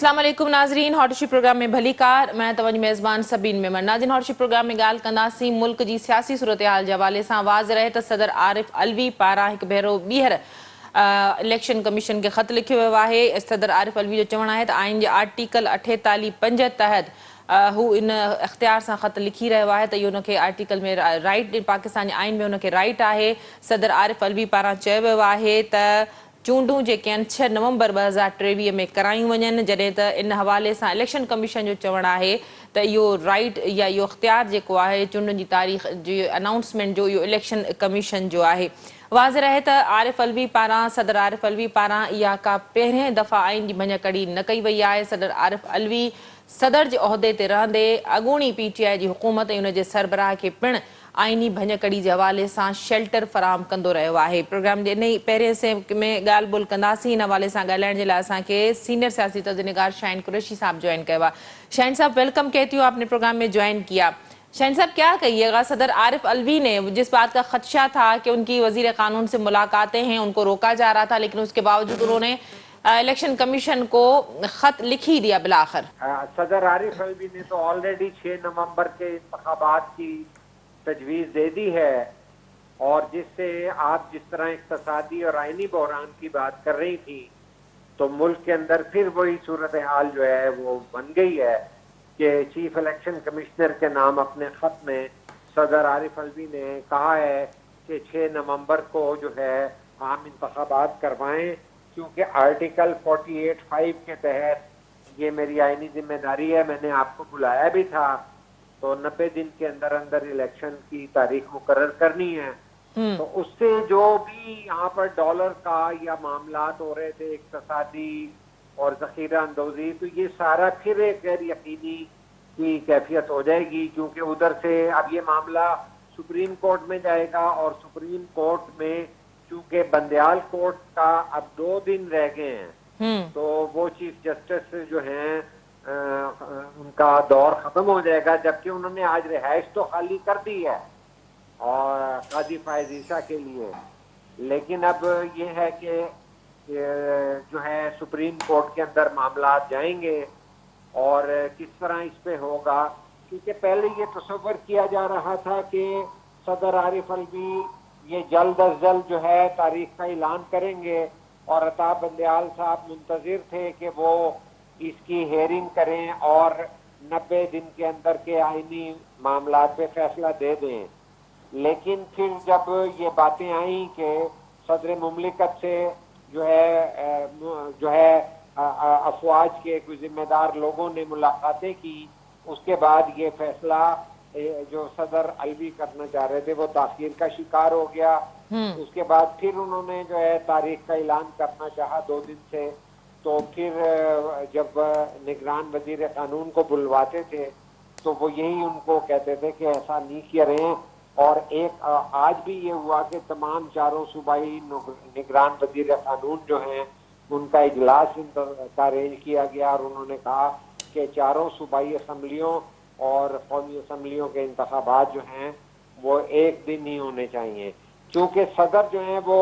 अस्सलाम वालेकुम नाज़रीन, हॉटशी प्रोग्राम में भली कार मैं तवजी मेज़बान सबीन मेमन। नाज़रीन, हॉटशी प्रोग्राम में ॻाल्हि कंदासीं मुल्क जी सियासी सूरत हाल जे हवाले सां। वाज़ रहे त सदर आरिफ अलवी पारां हिकु भेरो ॿीहर इलेक्शन कमीशन खे ख़त लिखियो वियो आहे। सदर आरिफ अलवी जो चवणु आहे त आइन जे आर्टिकल 48(5) तहत हू इन इख़्तियार सां ख़त लिखी रहियो आहे त इहो हुनखे आर्टिकल में राइट, पाकिस्तान जे आइन में हुनखे राइट आहे। सदर आरिफ अलवी पारां चयो वियो आहे त चूंडूं जेके आहिनि 6 नवंबर 2023 में करायूं वञनि, जॾहिं त इन हवाले सां इलेक्शन कमीशन जो चवणु आहे त इहो राइट या इहो इख़्तियार जेको आहे चूंडुनि जी तारीख़ जी अनाउंसमेंट जो, इहो इलेक्शन कमीशन जो आहे। वाज़ रहे त आरिफ अलवी पारां, सदर आरिफ अलवी पारां इहा का पहिरें दफ़ा आइन जी भञकड़ी न कई वई आहे। सदर आरिफ अलवी सदर जे उहिदे ते रहंदे अॻूणी PTI जी हुकूमत ऐं हुनजे सरबराह खे पिणु आइनी भञकड़ी जे हवाले सां शेल्टर फराहम कंदो रहियो आहे। प्रोग्राम जे इन ई पहिरें से में ॻाल्हि ॿोल कंदासीं। इन हवाले सां ॻाल्हाइण जे लाइ असांखे सीनियर सियासी तर्जुमेगार शाहीन कुरैशी साहब ज्वाइन कयो आहे। शाहीन साहब, वेलकम कहती हूँ, आपने प्रोग्राम में ज्वाइन किया। शाहीन साहब, क्या कहिएगा, सदर आरिफ अलवी ने जिस बात का खदशा था कि उनकी वजीर कानून से मुलाकातें हैं, उनको रोका जा रहा था, लेकिन उसके बावजूद उन्होंने इलेक्शन कमीशन को खत लिख ही दिया बिलाखिर। सदर आरिफ अलवी ने तो ऑलरेडी 6 नवंबर के इंतखाबात की तजवीज़ दे दी है, और जिससे आप जिस तरह इक्तसादी और आइनी बहरान की बात कर रही थी, तो मुल्क के अंदर फिर वही सूरत हाल जो है वो बन गई है कि चीफ इलेक्शन कमिश्नर के नाम अपने खत में सदर आरिफ अलवी ने कहा है कि 6 नवंबर को जो है आम इंतखाबात करवाएं, क्योंकि आर्टिकल 48(5) के तहत ये मेरी आइनी जिम्मेदारी है। मैंने आपको बुलाया भी था, तो 90 दिन के अंदर अंदर इलेक्शन की तारीख मुकर्रर करनी है। तो उससे जो भी यहाँ पर डॉलर का या मामलात हो रहे थे इक्तसादी और जखीरा अंदोजी, तो ये सारा फिर एक गैर यकीनी की कैफियत हो जाएगी, क्योंकि उधर से अब ये मामला सुप्रीम कोर्ट में जाएगा, और सुप्रीम कोर्ट में चूंकि बंदयाल कोर्ट का अब 2 दिन रह गए हैं, तो वो चीफ जस्टिस जो हैं उनका दौर खत्म हो जाएगा, जबकि उन्होंने आज रिहाइश तो खाली कर दी है और काजी फायज ईसा के लिए। लेकिन अब ये है कि जो है सुप्रीम कोर्ट के अंदर मामला जाएंगे और किस तरह इस पे होगा, क्योंकि पहले ये तसव्वुर किया जा रहा था कि सदर आरिफ अलवी ये जल्द अज जल्द जो है तारीख का ऐलान करेंगे, और अताब बंदयाल साहब मुंतजिर थे कि वो इसकी हेयरिंग करें और 90 दिन के अंदर के आईनी मामला पे फैसला दे दें। लेकिन फिर जब ये बातें आई कि सदर मुमलिकत से जो है अफवाज के कुछ जिम्मेदार लोगों ने मुलाकातें की, उसके बाद ये फैसला जो सदर अलवी करना चाह रहे थे वो ताखीर का शिकार हो गया। उसके बाद फिर उन्होंने जो है तारीख का ऐलान करना चाहा 2 दिन से, तो फिर जब निगरान वजीर कानून को बुलवाते थे तो वो यही उनको कहते थे कि ऐसा नहीं करें। और एक आज भी ये हुआ कि तमाम चारों सूबाई निगरान वजीर कानून जो हैं उनका इजलास का अरेंज किया गया, और उन्होंने कहा कि चारों सूबाई असम्बलियों और कौमी असम्बलियों के इंतखाबात जो हैं वो एक दिन ही होने चाहिए, क्योंकि सदर जो हैं वो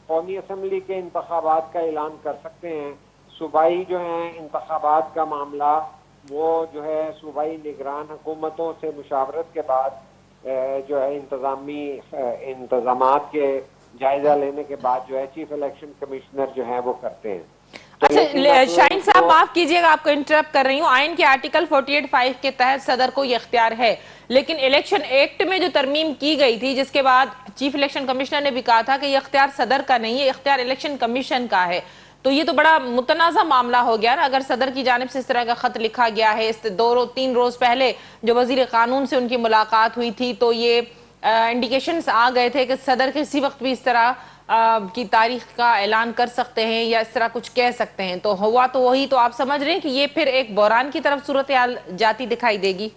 कौमी असम्बली के इंतखाबात का ऐलान कर सकते हैं। सूबाई जो हैं इंतखाबात का मामला वो जो है सूबाई निगरान हुकूमतों से मुशावरत के बाद जो है इंतजामात के जायजा लेने के बाद जो है चीफ इलेक्शन कमिश्नर जो है वो करते हैं। अच्छा शाहीन साहब, माफ कीजिएगा, आपको इंटरप्ट कर रही हूँ। आइन के आर्टिकल 48(5) के तहत सदर को ये इख्तियार है, लेकिन इलेक्शन एक्ट में जो तरमीम की गई थी, जिसके बाद चीफ इलेक्शन कमिश्नर ने भी कहा था कि ये इख्तियार सदर का नहीं है, इख्तियार इलेक्शन कमीशन का है। तो ये तो बड़ा मुतनाज़ा मामला हो गया ना, अगर सदर की जानिब से इस तरह का खत लिखा गया है। इस 2-3 रोज पहले जो वजीर कानून से उनकी मुलाकात हुई थी, तो ये इंडिकेशंस आ गए थे कि सदर किसी वक्त भी इस तरह की तारीख का ऐलान कर सकते हैं या इस तरह कुछ कह सकते हैं। तो हुआ तो वही, तो आप समझ रहे हैं कि ये फिर एक बहरान की तरफ सूरत हाल जाती दिखाई देगी।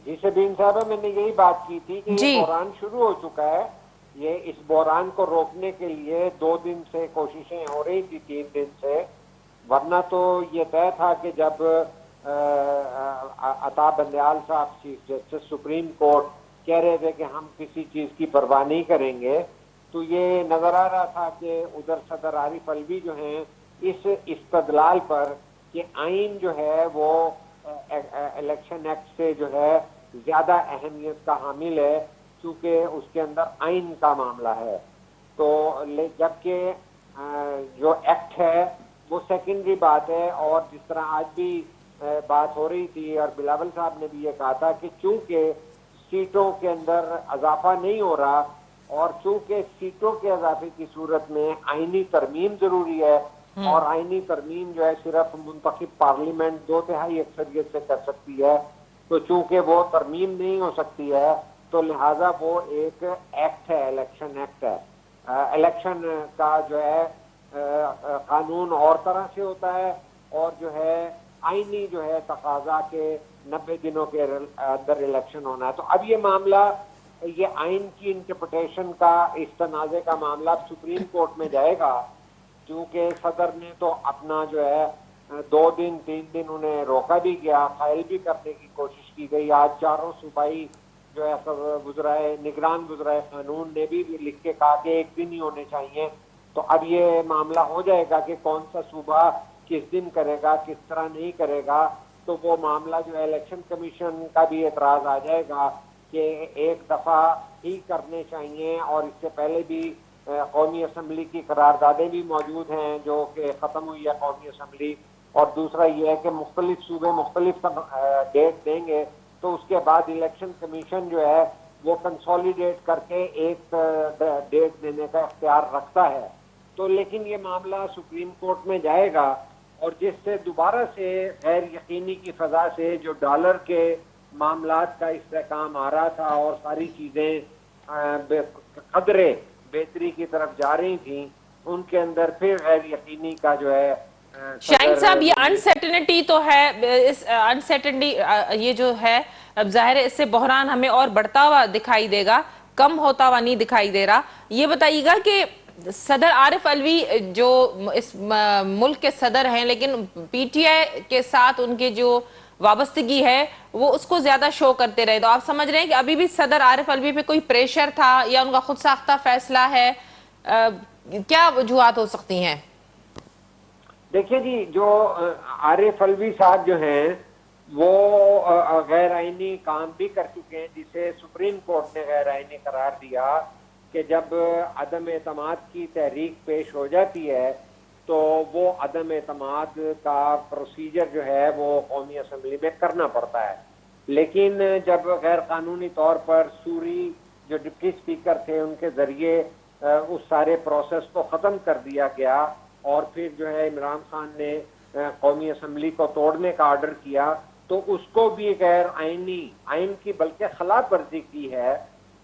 जी सबीन साहब, मैंने यही बात की थी कि ये बहरान शुरू हो चुका है। ये इस बहरान को रोकने के लिए 2 दिन से कोशिशें हो रही थी, 3 दिन से, वरना तो ये तय था कि जब अताब बंदयाल साहब चीफ जस्टिस सुप्रीम कोर्ट कह रहे थे कि हम किसी चीज की परवाह नहीं करेंगे, तो ये नजर आ रहा था कि उधर सदर आरिफ अलवी जो हैं इस इस्तदलाल पर کہ آئین جو ہے وہ الیکشن ایکٹ سے جو ہے زیادہ اہمیت کا حامل ہے، چونکہ اس کے اندر آئین کا معاملہ ہے. تو جبکہ جو ایکٹ ہے وہ سیکنڈری بات ہے. اور جس طرح آج بھی بات ہو رہی تھی اور بلاول صاحب نے بھی یہ کہا تھا کہ چونکہ سیٹوں کے اندر اضافہ نہیں ہو رہا اور چونکہ سیٹوں کے اضافے کی صورت میں آئینی ترمیم ضروری ہے، اور آئینی ترمیم جو ہے صرف منتخب پارلیمنٹ 2/3 اکثریت سے کر سکتی ہے، تو چونکہ وہ ترمیم نہیں ہو سکتی ہے تو لہٰذا وہ ایک ایکٹ ہے، الیکشن ایکٹ ہے. الیکشن کا جو ہے قانون اور طرح سے ہوتا ہے، اور جو ہے آئینی جو ہے تقاضا کے 90 دنوں کے اندر الیکشن ہونا ہے. تو اب یہ معاملہ، یہ آئین کی انٹرپریٹیشن کا، اس تنازع کا معاملہ اب سپریم کورٹ میں جائے گا، کیونکہ صدر نے تو اپنا جو ہے 2 دن 3 دن انہیں روکا بھی گیا، فائل بھی کرنے کی کوشش کی گئی. آج چاروں صوبائی جو ہے وزرائے نگران وزرائے قانون نے بھی لکھ کے کہا کہ 1 دن ہی ہونے چاہیے. تو اب یہ معاملہ ہو جائے گا کہ کون سا صوبہ کس دن کرے گا، کس طرح نہیں کرے گا. تو وہ معاملہ جو ہے الیکشن کمیشن کا بھی اعتراض آ جائے گا کہ ایک دفعہ ہی کرنے چاہیے، اور اس سے پہلے بھی قومی اسمبلی کی قراردادیں بھی موجود ہیں جو کہ ختم ہوئی ہے قومی اسمبلی. اور دوسرا یہ ہے کہ مختلف صوبے مختلف ڈیٹ دیں گے، تو اس کے بعد الیکشن کمیشن جو ہے وہ کنسولیڈیٹ کر کے ایک ڈیٹ دینے کا اختیار رکھتا ہے. تو لیکن یہ معاملہ سپریم کورٹ میں جائے گا، اور جس سے دوبارہ سے غیر یقینی کی فضا سے جو ڈالر کے معاملات کا استحکام آ رہا تھا اور ساری چیزیں قدرے بہتری کی طرف جا رہی تھیں، ان کے اندر پھر غیر یقینی کا جو ہے شاہین صاحب یہ انسرٹنٹی تو ہے، اس انسرٹنٹی یہ جو ہے اب ظاہر ہے اس سے بحران ہمیں اور بڑھتا ہوا دکھائی دے گا، کم ہوتا ہوا نہیں دکھائی دے رہا. یہ بتائیے گا کہ صدر عارف علوی جو اس ملک کے صدر ہیں، لیکن پی ٹی آئی کے ساتھ ان کے جو وابستگی ہے وہ اس کو زیادہ شو کرتے رہے، تو آپ سمجھ رہے ہیں کہ ابھی بھی صدر عارف علوی پہ کوئی پریشر تھا یا ان کا خود ساختہ فیصلہ ہے؟ کیا وجوہات ہو سکتی ہیں؟ دیکھیے جی، جو عارف علوی صاحب جو ہیں وہ غیر آئینی کام بھی کر چکے ہیں، جسے سپریم کورٹ نے غیر آئینی قرار دیا کہ جب عدم اعتماد کی تحریک پیش ہو جاتی ہے تو وہ عدم اعتماد کا پروسیجر جو ہے وہ قومی اسمبلی میں کرنا پڑتا ہے. لیکن جب غیر قانونی طور پر سوری جو ڈپٹی اسپیکر تھے ان کے ذریعے اس سارے پروسیس کو ختم کر دیا گیا، اور پھر جو ہے عمران خان نے قومی اسمبلی کو توڑنے کا آرڈر کیا، تو اس کو بھی غیر آئین کی بلکہ خلاف ورزی کی ہے.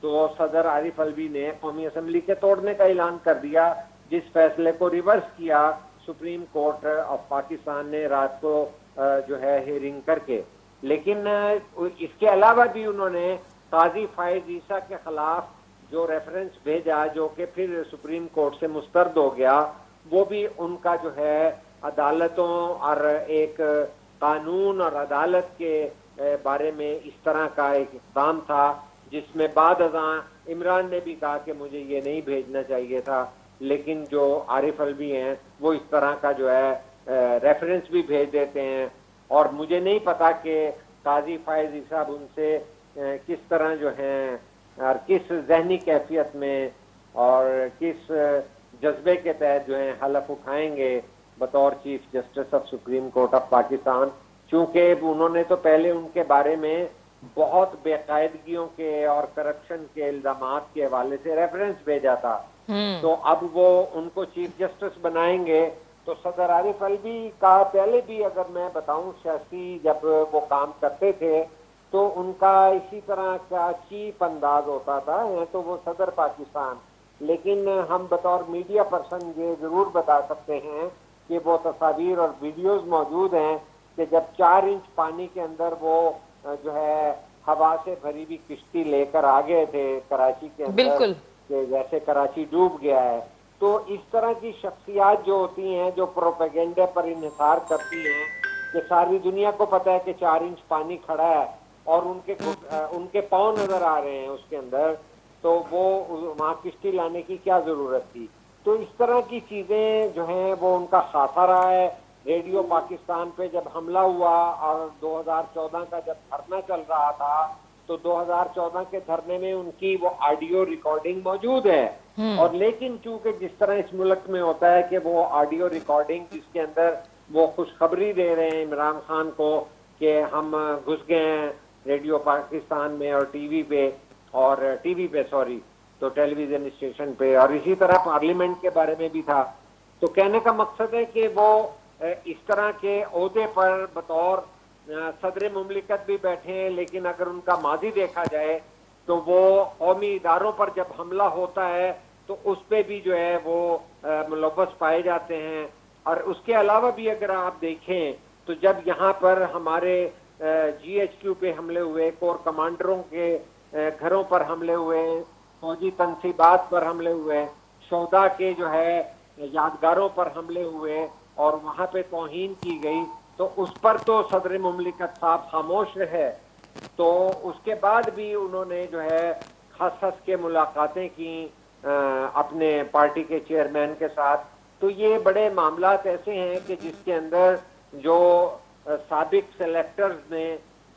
تو صدر عارف علوی نے قومی اسمبلی کے توڑنے کا اعلان کر دیا، جس فیصلے کو ریورس کیا سپریم کورٹ آف پاکستان نے رات کو جو ہے ہیئرنگ کر کے. لیکن اس کے علاوہ بھی انہوں نے قاضی فائز عیسیٰ کے خلاف جو ریفرنس بھیجا، جو کہ پھر سپریم کورٹ سے مسترد ہو گیا، وہ بھی ان کا جو ہے عدالتوں اور ایک قانون اور عدالت کے بارے میں اس طرح کا ایک اقدام تھا، جس میں بعد ازاں عمران نے بھی کہا کہ مجھے یہ نہیں بھیجنا چاہیے تھا. لیکن جو عارف علوی ہیں وہ اس طرح کا جو ہے ریفرنس بھی بھیج دیتے ہیں، اور مجھے نہیں پتا کہ قاضی فائز صاحب ان سے کس طرح جو ہیں اور کس ذہنی کیفیت میں اور کس جذبے کے تحت جو ہیں حلف اٹھائیں گے بطور chief justice of supreme court of Pakistan. چونکہ انہوں نے تو پہلے ان کے بارے میں بہت بے قاعدگیوں کے اور کرپشن کے الزامات کے حوالے سے ریفرنس بھیجا تھا، تو اب وہ ان کو چیف جسٹس بنائیں گے. تو صدر عارف علوی کا پہلے بھی اگر میں بتاؤں سیاسی جب وہ کام کرتے تھے تو ان کا اسی طرح کا چیپ انداز ہوتا تھا. تو وہ صدر پاکستان، لیکن ہم بطور میڈیا پرسن یہ ضرور بتا سکتے ہیں کہ وہ تصاویر اور ویڈیوز موجود ہیں کہ جب 4 انچ پانی کے اندر وہ جو ہے ہوا سے بھری ہوئی کشتی لے کر آ گئے تھے کراچی کے اندر، بالکل کہ جیسے کراچی ڈوب گیا ہے. تو اس طرح کی شخصیات جو ہوتی ہیں جو پروپیگنڈے پر انحصار کرتی ہیں کہ ساری دنیا کو پتہ ہے کہ 4 انچ پانی کھڑا ہے اور ان کے پاؤں نظر آ رہے ہیں اس کے اندر، تو وہ وہاں کشتی لانے کی کیا ضرورت تھی. تو اس طرح کی چیزیں جو ہیں وہ ان کا خاصہ رہا ہے. रेडियो पाकिस्तान पे जब हमला हुआ और 2014 का जब धरना चल रहा था तो 2014 के धरने में उनकी वो ऑडियो रिकॉर्डिंग मौजूद है। और लेकिन चूंकि जिस तरह इस मुल्क में होता है कि वो ऑडियो रिकॉर्डिंग जिसके अंदर वो खुशखबरी दे रहे हैं इमरान खान को कि हम घुस गए हैं रेडियो पाकिस्तान में और टीवी पे तो टेलीविजन स्टेशन पे, और इसी तरह पार्लियामेंट के बारे में भी था। तो कहने का मकसद है कि वो इस तरह के ओहदे पर बतौर सदर मुमलिकत भी बैठे हैं, लेकिन अगर उनका माजी देखा जाए तो वो कौमी इदारों पर जब हमला होता है तो उस पे भी जो है वो मुलव्वस पाए जाते हैं। और उसके अलावा भी अगर आप देखें तो जब यहाँ पर हमारे GHQ पे हमले हुए, कोर कमांडरों के घरों पर हमले हुए, फौजी तनसीबात पर हमले हुए, शोहदा के जो है यादगारों पर हमले हुए और वहाँ पे तौहीन की गई, तो उस पर तो सदर मुमलिकत साहब खामोश रहे। तो उसके बाद भी उन्होंने जो है हंस के मुलाकातें की अपने पार्टी के चेयरमैन के साथ। तो ये बड़े मामलात ऐसे हैं कि जिसके अंदर जो साबिक सेलेक्टर्स ने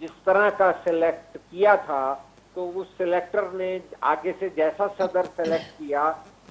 जिस तरह का सेलेक्ट किया था तो उस सेलेक्टर ने आगे से जैसा सदर सेलेक्ट किया,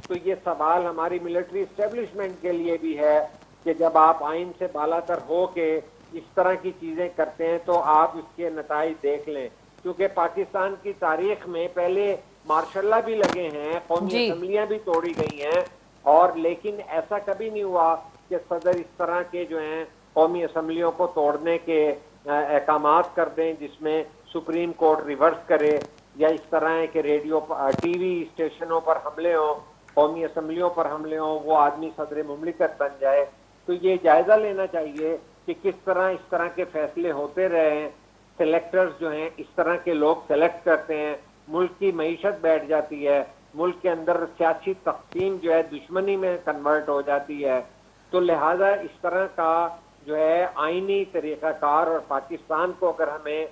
तो ये सवाल हमारी मिलिट्री एस्टेब्लिशमेंट के लिए भी है कि जब आप आइन से बालातर हो के इस तरह की चीजें करते हैं तो आप इसके नताइज देख लें। क्योंकि पाकिस्तान की तारीख में पहले मार्शल्ला भी लगे हैं, कौमी असम्बलियां भी तोड़ी गई हैं, और लेकिन ऐसा कभी नहीं हुआ कि सदर इस तरह के जो हैं कौमी असम्बलियों को तोड़ने के अहकामात कर दें जिसमें सुप्रीम कोर्ट रिवर्स करे, या इस तरह है कि रेडियो टीवी स्टेशनों पर हमले हों, कौमी असम्बलियों पर हमले हों, वो आदमी सदर मुमलिकत बन जाए। तो ये जायजा लेना चाहिए कि किस तरह इस तरह के फैसले होते रहे हैं। सेलेक्टर्स जो हैं इस तरह के लोग सेलेक्ट करते हैं, मुल्क की मईशत बैठ जाती है, मुल्क के अंदर सियासी तक़सीम जो है दुश्मनी में कन्वर्ट हो जाती है। तो लिहाजा इस तरह का जो है आईनी तरीक़ाकार और पाकिस्तान को अगर हमें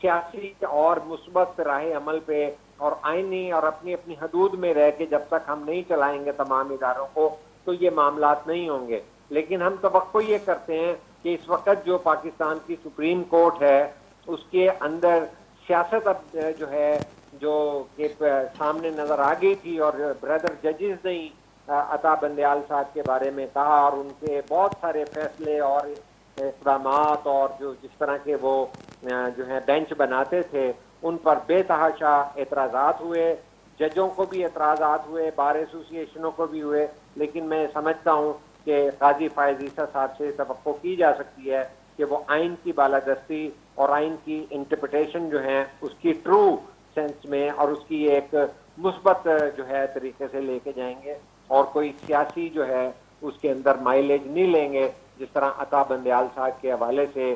सियासी और मुस्बत राह अमल पे और आईनी और अपनी अपनी हदूद में रह के जब तक हम नहीं चलाएंगे तमाम इदारों को, तो ये मामलात नहीं होंगे। लेकिन हम तवक्को ये करते हैं कि इस वक्त जो पाकिस्तान की सुप्रीम कोर्ट है उसके अंदर सियासत अब जो है जो कि सामने नजर आ गई थी, और ब्रदर जजेस ने अता बंदयाल साहब के बारे में कहा और उनके बहुत सारे फैसले और इक़दामात और जो जिस तरह के वो जो है बेंच बनाते थे उन पर बेतहाशा एतराज़ात हुए, जजों को भी एतराज़ात हुए, बार एसोसिएशनों को भी हुए। लेकिन मैं समझता हूँ कि काजी फायज़ ईसा साहब से तवक्को की जा सकती है कि वो आइन की बालादस्ती और आइन की इंटरप्रिटेशन जो है उसकी ट्रू सेंस में और उसकी एक मुस्बत जो है तरीके से लेके जाएंगे, और कोई सियासी जो है उसके अंदर माइलेज नहीं लेंगे। जिस तरह अता बंदयाल साहब के हवाले से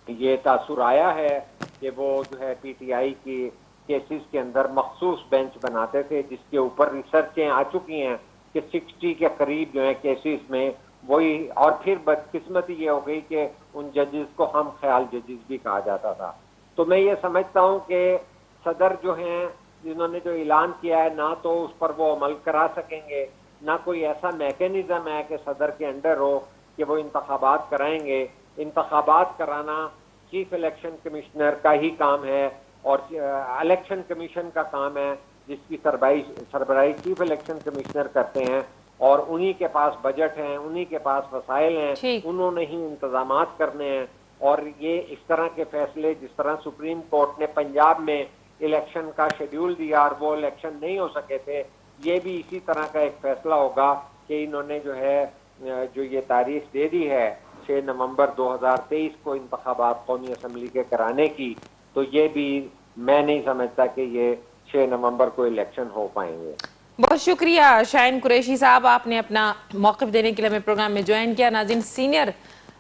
ये तासुर आया है कि वो जो है PTI की केसेस के अंदर मखसूस बेंच बनाते थे जिसके ऊपर रिसर्चें आ चुकी हैं कि 60 के करीब जो है केसेस में वही, और फिर बदकिस्मती ये हो गई कि उन जजेस को हम ख्याल जजेस भी कहा जाता था। तो मैं ये समझता हूँ कि सदर जो हैं जिन्होंने जो ऐलान किया है ना तो उस पर वो अमल करा सकेंगे, ना कोई ऐसा मैकेनिज्म है कि सदर के अंडर हो कि वो इंतखाबात कराएंगे। इंतखाबात कराना चीफ इलेक्शन कमिश्नर का ही काम है और इलेक्शन कमीशन का काम है जिसकी सरबराही चीफ इलेक्शन कमिश्नर करते हैं, और उन्हीं के पास बजट हैं, उन्हीं के पास वसाइल हैं, उन्होंने ही इंतजामात करने हैं। और ये इस तरह के फैसले जिस तरह सुप्रीम कोर्ट ने पंजाब में इलेक्शन का शेड्यूल दिया और वो इलेक्शन नहीं हो सके थे, ये भी इसी तरह का एक फैसला होगा कि इन्होंने जो है जो ये तारीख दे दी है 6 नवंबर 2023 को इंतखाबात कौमी असम्बली के कराने की, तो ये भी मैं नहीं समझता कि ये 6 नवंबर को इलेक्शन हो पाएंगे। बहुत शुक्रिया शाहीन कुरैशी साहब, आपने अपना मौक़िफ़ देने के लिए हमें प्रोग्राम में ज्वाइन किया। नाज़रीन, सीनियर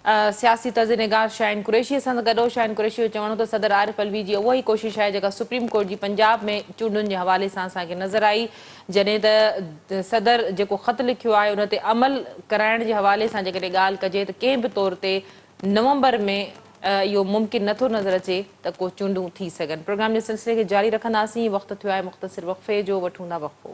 सियासी तर्ज़निगार शाहीन कुरैशी सां गॾो शाहीन कुरैशी जो चवणो त सदर आरिफ अलवी जी उहा ई कोशिशि आहे जेका सुप्रीम कोर्ट जी पंजाब में चूंडुनि जे हवाले सां असांखे नज़र आई, जॾहिं त सदर जेको ख़त लिखियो आहे उन ते अमल कराइण जे हवाले सां जेकॾहिं ॻाल्हि कजे त कंहिं बि तौर ते नवंबर में इहो मुमकिन नथो नज़र अचे त को चूंडूं थी सघनि। प्रोग्राम जे सिलसिले खे जारी रखंदासीं। वक़्तु थियो आहे मुख़्तसिर वक़फ़े जो, वठूं था वक़फ़ो।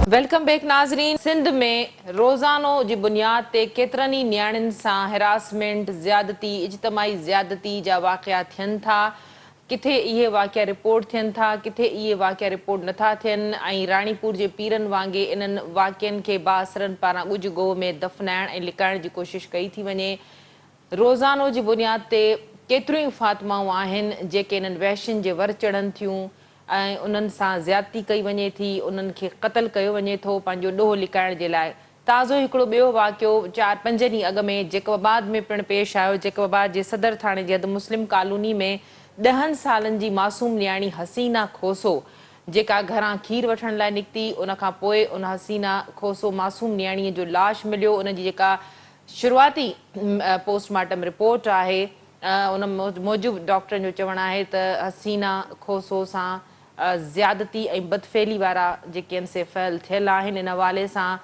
वेलकम बैक नाज़रीन। सिंध में रोज़ानो जी बुनियाद ते केतिरनि ई नियाणियुनि सां हिरासमेंट, ज़्यादती, इज्तमाही ज़्यादती जा वाक़िया थियनि था। किथे इहे वाक़िया रिपोर्ट थियनि था, किथे इहे वाक़िया रिपोर्ट नथा थियनि ऐं राणीपुर जे पीरनि वांगुरु इन्हनि वाक़ियनि खे बासरनि पारां ॻुझ गोह में दफ़नाइण ऐं लिकाइण जी कोशिशि कई थी वञे। रोज़ानो जी बुनियाद ते केतिरियूं फ़ातिमाऊं आहिनि जेके इन्हनि वहशियुनि जे वर चढ़नि थियूं ऐं उन्हनि सां ज़्यादती कई वञे थी, उन्हनि खे क़तल कयो वञे थो पंहिंजो ॾोह लिकाइण जे लाइ। ताज़ो हिकिड़ो ॿियो वाक़ियो 4-5 ॾींहं अॻु में जेकबाबाद में पिणु पेश आयो। जेकबाबाद जे सदर थाणे जे हद मुस्लिम कॉलोनी में 10 सालनि जी मासूम नियाणी हसीना खोसो जेका घरां खीर वठण लाइ निकिती, उनखां पोइ उन हसीना खोसो मासूम नियाणीअ जो लाश मिलियो। उनजी जेका शुरूआती पोस्टमार्टम रिपोर्ट आहे उन मूजिबि डॉक्टरनि जो चवणु आहे त हसीना खोसो सां ज़्यादती ऐं बदफ़ेली वारा जेके आहिनि से फैल थियल आहिनि। इन हवाले सां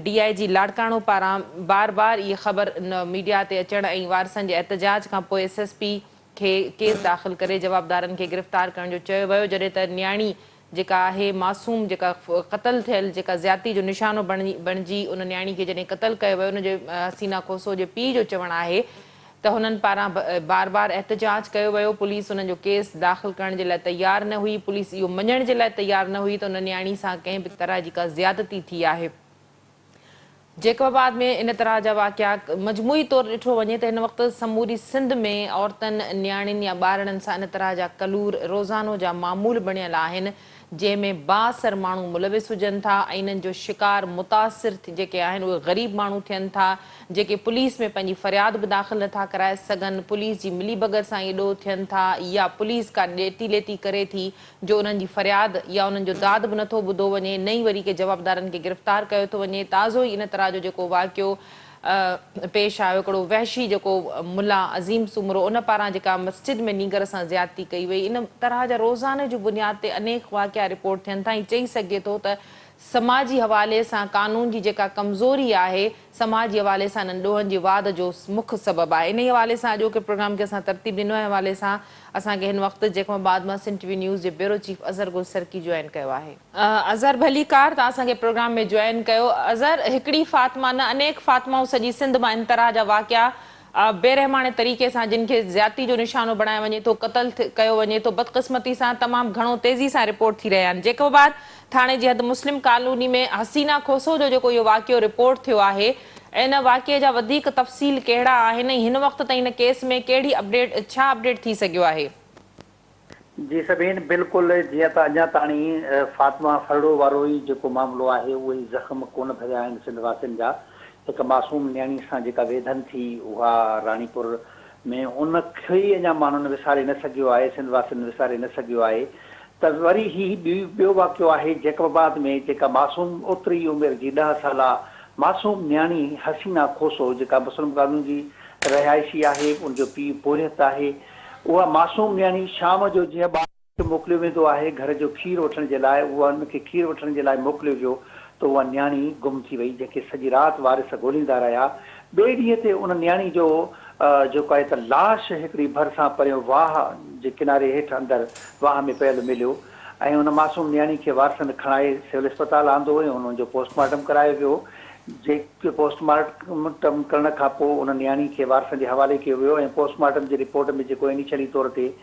DIG लाड़काणो पारां बार बार इहा ख़बर मीडिया ते अचण ऐं वारसनि जे एहतजाज खां पोइ SSP खे केस दाख़िल करे जवाबदारनि खे गिरफ़्तार करण जो चयो वियो, जॾहिं त नियाणी जेका आहे मासूम जेका क़तल थियल जेका ज़्यादती जो निशानो बणिजी उन नियाणी खे जॾहिं क़तल कयो वियो, उनजे हसीना खोसो जे पीउ जो चवणु आहे त हुननि पारां बार बार एहतजाज कयो वियो। पुलिस हुननि जो केस दाख़िल करण जे लाइ तयारु न हुई। पुलिस इहो मञण जे लाइ तयारु न हुई त हुन नियाणी सां कंहिं बि तरह जी का ज़्यादती थी आहे। जेकबाबाद में इन तरह जा वाक़िया मजमूई तौरु ॾिठो वञे त हिन वक़्तु समूरी सिंध में औरतनि, नियाणियुनि या ॿारनि सां इन तरह जा कलूर रोज़ानो जा मामूल बणियल आहिनि, जंहिंमें बासर माण्हू मुलविस हुजनि था ऐं इन्हनि जो शिकार मुतासिर जेके आहिनि उहे ग़रीब माण्हू थियनि था, जेके पुलिस में पंहिंजी फ़रियाद बि दाख़िल नथा कराए सघनि। पुलिस जी मिलीभगत सां इहे ॾोह थियनि था या पुलिस का ॾेती लेती करे थी जो उन्हनि जी फ़रियाद या उन्हनि जो दाद बि नथो ॿुधो वञे, नई वरी के जवाबदारनि खे गिरफ़्तार कयो थो वञे। ताज़ो ई इन तरह जो जेको वाक़ियो पेश आयो, हिकिड़ो वहशी जेको मुला अज़ीम सुमरो उन पारां जेका मस्जिद में नीगर सां ज़्यादती कई वई, इन तरह जा रोज़ाने जी बुनियाद ते अनेक वाक़िया रिपोर्ट थियनि था। ऐं चई सघिजे थो त समाजी हवाले सां कानून जी जेका कमज़ोरी आहे समाजी हवाले सां इन्हनि ॾोहनि जी वाद जो मुख्य सबबु आहे। इन हवाले सां अॼोके प्रोग्राम खे असां तरतीब ॾिनो आहे। हवाले सां असांखे हिन वक़्तु जेकबाबाद मां सिंध TV न्यूज़ जे ब्यूरो चीफ अज़हर गुल सरकी जॉइन कयो आहे। अज़हर भलीकार, तव्हां असांखे प्रोग्राम में जॉइन कयो। अज़हर, हिकिड़ी फ़ातिमा न अनेक फ़ातिमाऊं सॼी सिंध मां इन तरह जा वाक़िया बेरहमाने तरीक़े सां जिन खे ज़्यादती जो निशानो बणायो वञे थो, क़तल कयो वञे थो, बदक़िस्मती सां तमामु घणो तेज़ी सां रिपोर्ट थी रहिया आहिनि। जेकबाबाद थाणे जी हद मुस्लिम कॉलोनी में हसीना खोसो जो जेको इहो वाक़ियो रिपोर्ट थियो आहे, इन वाक़िए जा वधीक तफ़सील कहिड़ा आहिनि ऐं हिन वक़्त ताईं हिन केस में कहिड़ी अपडेट छा अपडेट थी सघियो आहे? जी सभीन, बिल्कुलु जीअं त अञा ताणी फातिमा फरड़ो वारो ई जेको मामिलो आहे उहे ई ज़ख़्म कोन भरिया आहिनि सिंध वासियुनि जा। हिकु मासूम नियाणी सां जेका वेधन थी उहा राणीपुर में, उनखे ई अञा माण्हुनि विसारे न सघियो आहे, सिंध वासियुनि विसारे न सघियो आहे। त वरी ही ॿियो वाक़ियो आहे जेकबाबाद में, जेका मासूम ओतिरी उमिरि जी 10 साला मासूम नियाणी हसीना खोसो जेका मुस्लिम कॉलोनी जी रहायशी आहे, उनजो पीउ पोरियत आहे। उहा मासूम नियाणी शाम जो जीअं ॿार खे मोकिलियो वेंदो आहे घर जो खीर वठण जे लाइ, उहा उनखे खीर वठण जे लाइ मोकिलियो वियो त उहा नियाणी गुम थी वई, जेके सॼी राति वारिस ॻोल्हींदा रहिया। ॿिए ॾींहं ते उन नियाणी जो जेको आहे त लाश हिकिड़ी भरिसां परियों वाह जे किनारे हेठि अंदरि वाह में पियल मिलियो ऐं उन मासूम नियाणी खे वारसनि खणाए सिविल अस्पताल आंदो ऐं उन्हनि जो पोस्टमार्टम करायो वियो। जेके पोस्टमार्टम करण खां पोइ उन नियाणी खे वारसनि जे हवाले कयो वियो ऐं पोस्टमार्टम जी रिपोर्ट में जेको इनिशियली तौर ते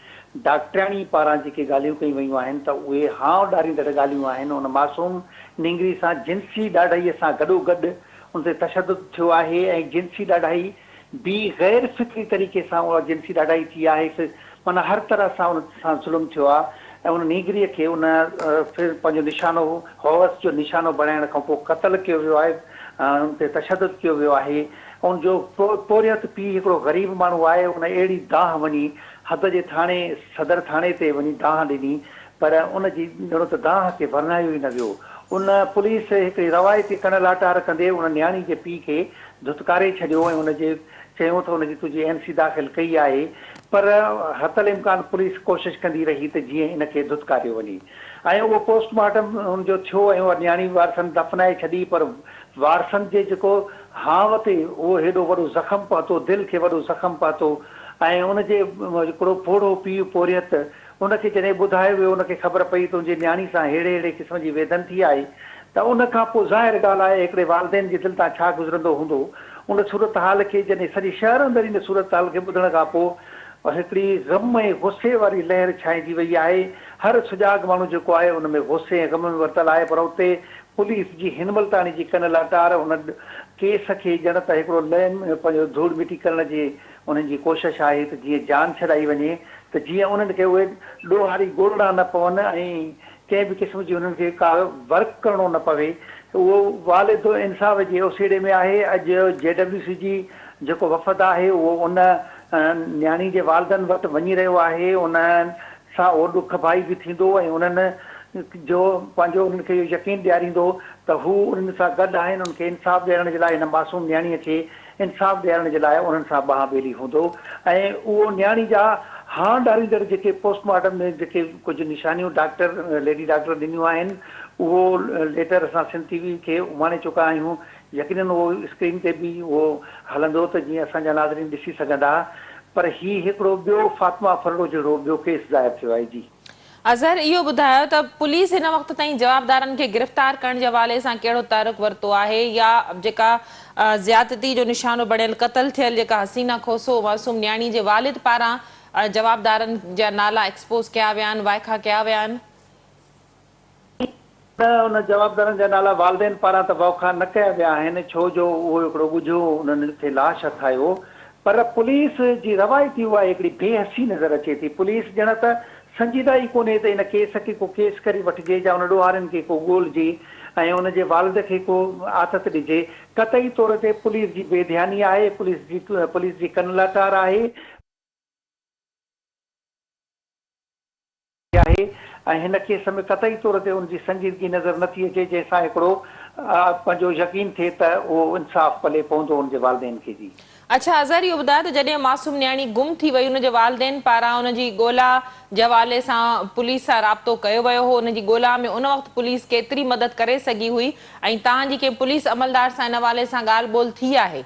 डॉक्टराणी पारां जेके ॻाल्हियूं कयूं वयूं आहिनि त उहे हाव ॾारींदड़ ॻाल्हियूं आहिनि। उन मासूम निंगरी सां जिन्सी ॾाढाईअ सां गॾोगॾु उन ते तशदुद थियो आहे ऐं जिन्सी ॾाढाई ॿी गैर फितरी तरीक़े सां उहा जिन्सी ॾाढाई थी आहे। माना हर तरह सां उन सां ज़ुल्म थियो आहे ऐं उन निगरीअ खे उन फिर पंहिंजो निशानो हौस जो निशानो बणाइण खां पोइ क़तल कयो वियो आहे, उन ते तशदुद कयो वियो आहे। उनजो पोरियत पीउ हिकिड़ो ग़रीब माण्हू आहे, उन अहिड़ी दाह वञी हद जे थाणे सदर थाणे ते वञी दाह ॾिनी, पर उनजी ॼणो त दाह खे वर्नायो ई न वियो। उन पुलिस हिकिड़ी रवायती कण लाटार कंदे उन नियाणी जे पीउ खे धुतकारे छॾियो ऐं उनजे चयूं त हुनजी तुंहिंजी NC दाख़िल कई आहे, पर हतल इम्कान पुलिस कोशिशि कंदी रही त जीअं इनखे धुतकारियो वञे ऐं उहो पोस्टमार्टम हुनजो थियो ऐं उहा नियाणी वारसनि दफ़नाए छॾी। पर वारसनि जे जेको हाव ते उहो हेॾो वॾो ज़ख़्म पहुतो, दिलि खे वॾो ज़ख़्म पहुतो ऐं उनजे हिकिड़ो पोड़ो पीउ पोरियत उनखे जॾहिं ॿुधायो वियो, उनखे ख़बर पई त उनजी नियाणी सां अहिड़े क़िस्म जी वेदन थी आहे त उन खां पोइ ज़ाहिर ॻाल्हि आहे हिकिड़े वालदेन जे दिलि तां छा गुज़रंदो हूंदो। उन सूरत हाल खे जॾहिं सॼे शहर अंदरि इन सूरत हाल खे ॿुधण खां पोइ हिकिड़ी ग़म ऐं गुस्से वारी लहर छाइजी वई आहे। हर सुजाॻ माण्हू जेको आहे उन में गुस्से ऐं ग़म में वरितलु आहे। पर उते पुलिस जी हिनमल ताणी जी कन लाटार उन केस खे ॼण त हिकिड़ो लैन पंहिंजो धूड़ मिटी करण जी उन्हनि जी कोशिशि आहे त जीअं जान छॾाई वञे, त जीअं उन्हनि खे उहे ॾोहारी ॻोल्हणा न पवनि ऐं कंहिं बि क़िस्म जी उन्हनि खे का वर्क करिणो न पवे। उहो वालिद इंसाफ़ जे ओसीड़े में आहे। अॼु JWC जी जेको वफ़द आहे उहो उन न्याणी जे वालदनि वटि वञी रहियो आहे। उन सां उहो ॾुख भाई बि थींदो ऐं उन्हनि जो पंहिंजो उन्हनि खे इहो यकीन ॾियारींदो त हू उन्हनि सां गॾु आहिनि। उनखे इंसाफ़ ॾियण जे लाइ, हिन मासूम न्याणीअ खे इंसाफ़ ॾियण जे लाइ उन्हनि सां ॿाह ॿेली हूंदो। ऐं उहो न्याणी जा हां ॾारींदड़ जेके पोस्टमार्टम में जेके कुझु निशानियूं डॉक्टर लेडी डॉक्टर ॾिनियूं आहिनि, उहो लेटर असां सिंध TV खे उमाणे चुका आहियूं। यकीनन उहो स्क्रीन ते बि उहो हलंदो त जीअं असांजा नाज़रीन ॾिसी सघंदा। पर हीउ हिकिड़ो ॿियो फातिमा फरड़ो जहिड़ो ॿियो केस ज़ाहिर थियो आहे। जी अज़हर, इहो ॿुधायो त पुलिस हिन वक़्त ताईं जवाबदारनि खे गिरफ़्तार करण जे हवाले सां कहिड़ो तारुक वरितो आहे, या जेका ज़्यादती जो निशानो बणियल क़तल थियल जेका हसीना खोसो मासूम न्याणी जे वालिद पारां जवाबदारनि जा नाला एक्सपोज़ कया विया आहिनि, वाइखा कया विया आहिनि? न, उन जवाबदारनि जा नाला वालदेन पारां त वौखा न कया विया आहिनि, छो जो उहो हिकिड़ो ॻुझो उन्हनि खे लाश हथायो। पर पुलिस जी रवायती उहा हिकिड़ी बेहसी नज़र अचे थी। पुलिस ॼण त संजीदा ई कोन्हे त इन केस खे को केस करे वठिजे या उन ॾोहारनि खे को ॻोल्हिजे ऐं उन जे वालिद खे को आथत ॾिजे। क़तई तौर ते पुलिस जी बेध्यानी आहे, पुलिस जी कन लाटार आहे ऐं हिन केस में क़तई तौर ते उनजी संजीदगी नज़र नथी अचे, जंहिंसां हिकिड़ो पंहिंजो यकीन थिए त उहो इंसाफ़ पले पवंदो उनजे वालदेन खे। जी अच्छा अज़हर, इहो ॿुधायो त जॾहिं मासूम न्याणी गुम थी वई, उनजे वालदेन पारां उनजी ॻोल्हा जे हवाले सां पुलिस सां राब्तो कयो वियो हो, उनजी ॻोल्हा में उन वक़्तु पुलिस केतिरी मदद करे सघी हुई, ऐं तव्हांजी कंहिं पुलिस अमलदार सां इन हवाले सां ॻाल्हि ॿोल थी आहे?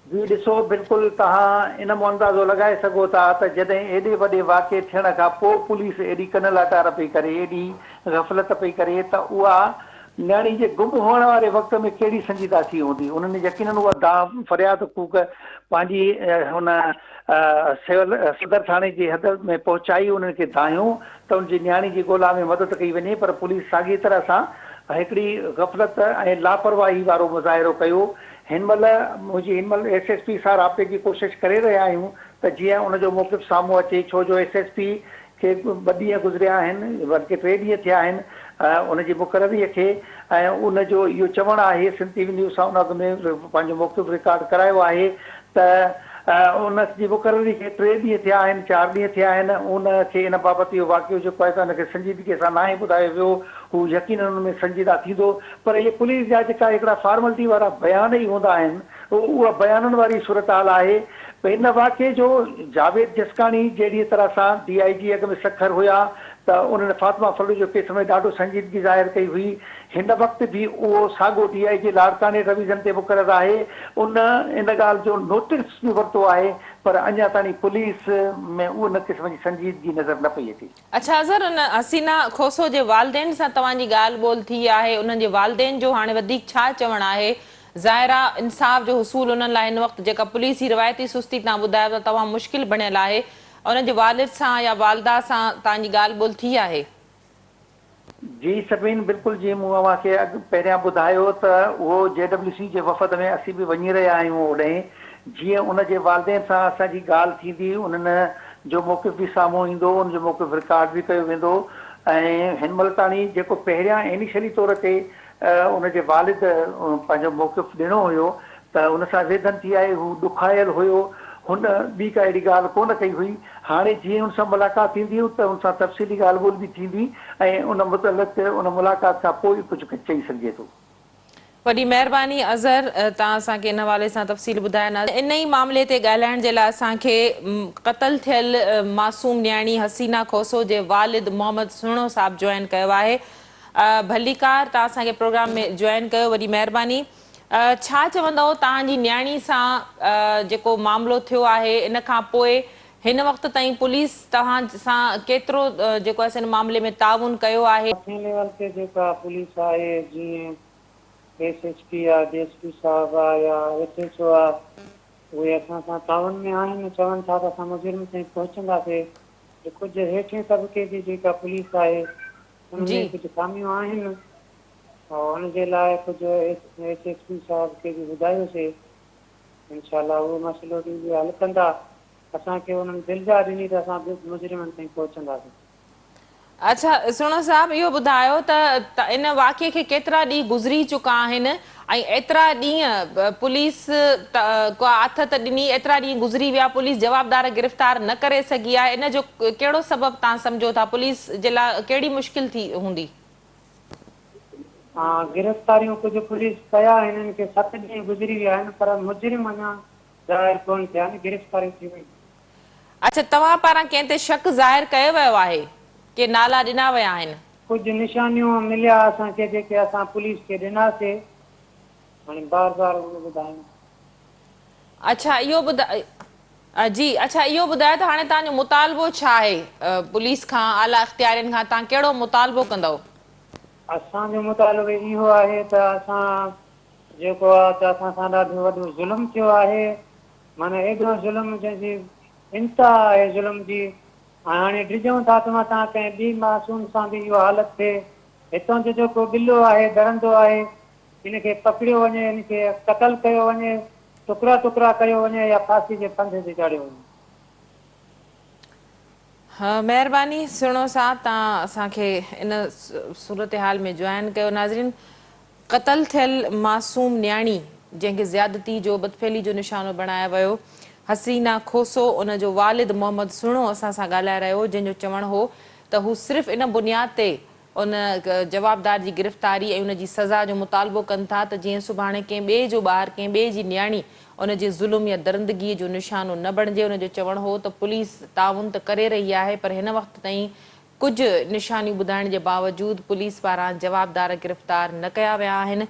जी ॾिसो, बिल्कुलु तव्हां इन मां अंदाज़ो लॻाए सघो था त जॾहिं एॾे वॾे वाक़े थियण खां पोइ पुलिस एॾी कन लाटार पई करे, एॾी ग़फ़लत पई करे, त उहा न्याणी जे गुम हुअण वारे वक़्त में कहिड़ी संजीदा थी हूंदी। उन्हनि यकीनन उहा फरियाद कूक पंहिंजी हुन सिविल सदर थाणे जी हद में पहुचाई, उन्हनि खे दायूं त उनजी न्याणी जी ॻोल्हा में मदद कई वञे। पर पुलिस साॻी तरह सां हिकिड़ी ग़फ़लत ऐं लापरवाही वारो मुज़ाहिरो कयो। हिन महिल SSP सां राब्ते जी कोशिशि करे रहिया आहियूं त जीअं उनजो मौक़िफ़ साम्हूं अचे, छो जो SSP खे 2 ॾींहं गुज़रिया आहिनि, बल्कि 3 ॾींहं थिया आहिनि उनजी मुक़ररीअ खे, ऐं उनजो इहो चवणु आहे सिंध TV न्यूज़ सां उन में पंहिंजो मौक़िफ़ रिकॉर्ड करायो आहे त उनजी मुक़ररी खे 3 ॾींहं थिया आहिनि, 4 ॾींहं थिया आहिनि। उनखे इन बाबति इहो वाक़ियो जेको आहे त उनखे संजीदगीअ सां नाहे ॿुधायो वियो, हू यकीनन उन में संजीदा थींदो। पर इहे पुलिस जा जेका हिकिड़ा फॉर्मेलिटी वारा बयान ई हूंदा आहिनि, उहा बयाननि वारी सूरत हाल आहे। हिन वाक़े जो जावेद जसकाणी जहिड़ी तरह सां DIG अॻ में सखर हुया त उन्हनि फातिमा फरड़ो जो केस में ॾाढो संजीदगी ज़ाहिर कई हुई। हिन वक़्तु बि उहो साॻियो DIG लाड़काने रवीज़न ते मुक़ररु आहे। उन इन ॻाल्हि जो नोटिस बि वरितो आहे, पर अञा ताईं पुलिस में उन क़िस्म जी संजीदगी नज़र न पई अचे। अच्छा अज़हर, उन हसीना खोसो जे वालदेन सां तव्हांजी ॻाल्हि ॿोल थी आहे? उन्हनि जे वालदेन जो हाणे वधीक छा चवणु आहे? ज़ाहिरा इंसाफ़ जो हुसूल उन्हनि लाइ हिन वक़्तु जेका पुलिस जी रिवायती सुस्ती तव्हां ॿुधायो त तमामु मुश्किल बणियल आहे, उन्हनि जे वालिद सां या वालदा सां तव्हांजी ॻाल्हि ॿोल थी आहे? जी सभीन, बिल्कुलु जीअं मूं अव्हांखे पहिरियां ॿुधायो त उहो JWC जे वफ़द में असीं बि वञी रहिया आहियूं होॾे। जीअं उनजे वालदेन सां असांजी ॻाल्हि थींदी, उन्हनि जो मौक़िफ़ बि साम्हूं ईंदो, उनजो मौक़िफ़ रिकॉर्ड बि कयो वेंदो। ऐं हिन महिल ताणी जेको पहिरियां इनिशियली तौर ते उनजे वालिद पंहिंजो मौक़िफ़ ॾिनो हुयो त उन सां वेदन थी आहे, हू ॾुखायल हुयो, हुन ॿी का अहिड़ी ॻाल्हि कोन कई हुई। हाणे जीअं हुन सां मुलाक़ात थींदी त हुन सां तफ़सीली ॻाल्हि ॿोल बि थींदी ऐं उन मुतलिक़ उन मुलाक़ात खां पोइ कुझु चई सघिजे थो। वॾी महिरबानी अज़हर, तव्हां असांखे इन हवाले सां तफ़सील ॿुधाइण। इन ई मामले ते ॻाल्हाइण जे लाइ असांखे क़तल थियल मासूम न्याणी हसीना खोसो जे वालिद मोहम्मद सुहिणो साहब जॉइन कयो आहे। भलीकार, तव्हां असांखे प्रोग्राम में जॉइन कयो, वॾी महिरबानी। छा चवंदव तव्हांजी न्याणी सां जेको मामिलो थियो आहे, इन खां पोइ हिन वक़्त ताईं पुलिस तव्हां सां केतिरो जेको आहे हिन मामले में ताउन कयो आहे? मथे लेवल ते जेका पुलिस आहे, जीअं SSP आहे, DSP साहब आहे या SHO आहे, उहे असां सां ताउन में आहिनि, चवनि था त असां मुजुर्म ताईं पहुचंदासीं। कुझु हेठि तबिके जी जेका पुलिस आहे उन में कुझु खामियूं आहिनि और उनजे लाइ कुझु SSP साहब खे बि ॿुधायोसीं। इंशाल्लाह उहो मसइलो बि हल कंदा। असांखे उन्हनि दिलजा ॾिनी त असां मुजरिमनि ताईं पहुचंदासीं। अच्छा सुनो साहब, इहो ॿुधायो त इन वाक़िए खे केतिरा ॾींहं गुज़री चुका आहिनि ऐं एतिरा ॾींहं पुलिस को हथ त ॾिनी, एतिरा ॾींहं गुज़री विया, पुलिस जवाबदार गिरफ़्तार न करे सघी आहे, इन जो कहिड़ो सबबु तव्हां सम्झो था? पुलिस जे लाइ कहिड़ी मुश्किल थी हूंदी? हा, गिरफ़्तारियूं कुझु पुलिस कया आहिनि, हिननि खे 7 ॾींहं गुज़री विया आहिनि, पर मुजरिम अञा ज़ाहिर कोन थिया आहिनि, गिरफ़्तारियूं थी वई। अच्छा, तव्हां पारां कंहिं ते शक ज़ाहिर कयो वियो आहे? के नाला ॾिना विया आहिनि? कुझु निशानियूं मिलिया असांखे जेके असां पुलिस खे ॾिनासीं, हाणे बार बार उहो ॿुधायूं। अच्छा इहो जी, अच्छा इहो ॿुधायो त हाणे तव्हांजो मुतालबो छा आहे पुलिस खां, आला इख़्तियारनि खां? तव्हां कहिड़ो मुतालबो कंदव? असांजो मुतालबो इहो आहे त असां जेको आहे त असां सां ॾाढो वॾो ज़ुल्म थियो आहे, माना एॾो ज़ुल्म जंहिंजी इंतिहा आहे ज़ुल्म जी। हाणे ॾिजूं था तव्हां कंहिं ॿी मासूम सां बि इहो हालत थिए। हितां जो जेको ॿिलो आहे डरंदो आहे, हिनखे पकड़ियो वञे, हिनखे क़तल कयो वञे, टुकड़ा टुकड़ा कयो वञे या फांसी जे फंदे ते चाढ़ियो वञे। हाँ, महिरबानी सुनो साहब, तव्हां असांखे इन सूरत हाल में जॉइन कयो। नाज़रीन, क़तल थियल मासूम न्याणी जंहिंखे ज़्यादती जो बदफ़ैली जो निशानो बणायो वियो, हसीना खोसो, उन जो वालिद मोहम्मद सुणो असां सां ॻाल्हाए रहियो, जंहिंजो चवणु हो त हू सिर्फ़ु इन बुनियाद ते उन जवाबदार जी गिरफ़्तारी ऐं उन जी सज़ा जो मुतालबो कनि था त जीअं सुभाणे कंहिं ॿिए जो ॿारु, कंहिं ॿिए जी न्याणी उन जे ज़ुल्म या दरिंदगीअ जो निशानो न बणिजे। उन जो चवणु हो त पुलिस ताउन त करे रही आहे, पर हिन वक़्त ताईं कुझु निशानियूं ॿुधाइण जे बावजूदु पुलिस पारां जवाबदार गिरफ़्तार न कया विया आहिनि।